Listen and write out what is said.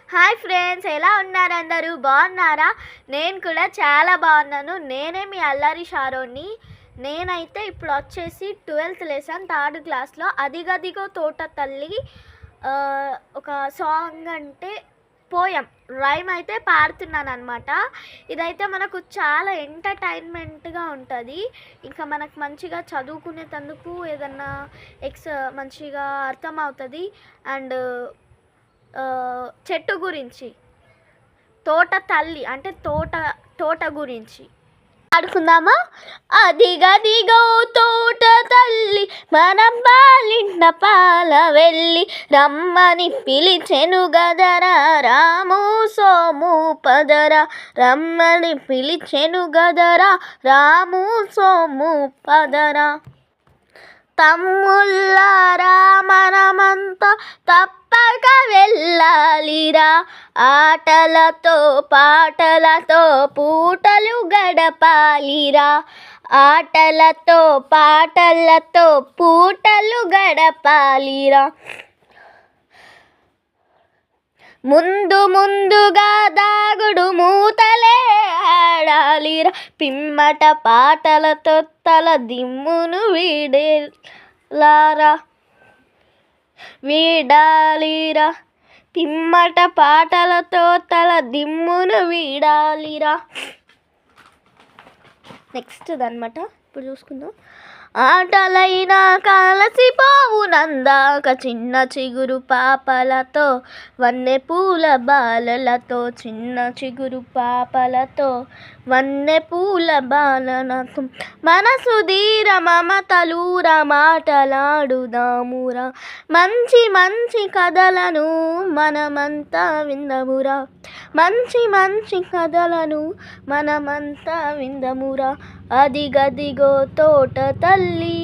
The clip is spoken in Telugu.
హాయ్ ఫ్రెండ్స్, ఎలా ఉన్నారు? అందరూ బాగున్నారా? నేను కూడా చాలా బాగున్నాను. నేనే మీ అల్లరి షారోని. నేనైతే ఇప్పుడు వచ్చేసి 12th లెసన్ 3rd క్లాస్లో అదిగదిగో తోట తల్లి ఒక సాంగ్ అంటే పోయం రైమ్ అయితే పాడుతున్నాను అనమాట. ఇదైతే మనకు చాలా ఎంటర్టైన్మెంట్గా ఉంటుంది. ఇంకా మనకు మంచిగా చదువుకునేటందుకు ఏదన్నా మంచిగా అర్థమవుతుంది. అండ్ చెట్టు గురించి, తోట తల్లి అంటే తోట గురించి ఆడుకుందామా? అదిగదిగో తోట తల్లి మన పాలింట పాల వెళ్ళి రమ్మని పిలిచెను గదరా రాము సోము పదరా, రమ్మని పిలిచెను గదరా రాము సోము పదరా. తమ్ముళ్ళారా మనమంతా తప్పక వెళ్ళాలిరా, ఆటలతో పాటలతో పూటలు గడపాలిరా, ఆటలతో పాటలతో పూటలు గడపాలిరా. ముందుగా దాగుడు మూతలే ఆడాలిరా, పిమ్మట పాటలతో తల దిమ్మును వీడాలిరా, పిమ్మట పాటలతో తల దిమ్మును వీడాలిరా. నెక్స్ట్ అనమాట, ఇప్పుడు చూసుకుందాం. ఆటలైనా కలసిపోవు నందాక చిన్న చిగురు పాపలతో, వన్నె పూల బాలలతో, చిన్న చిగురు పాపలతో వన్నె పూల బాలలతో, మనసు ధీర మమతలూర మాటలాడుదామురా, మంచి మంచి కథలను మనమంతా విందమురా, మంచి మంచి కథలను మనమంతా విందమురా. అదిగదిగో తోట తల్లి.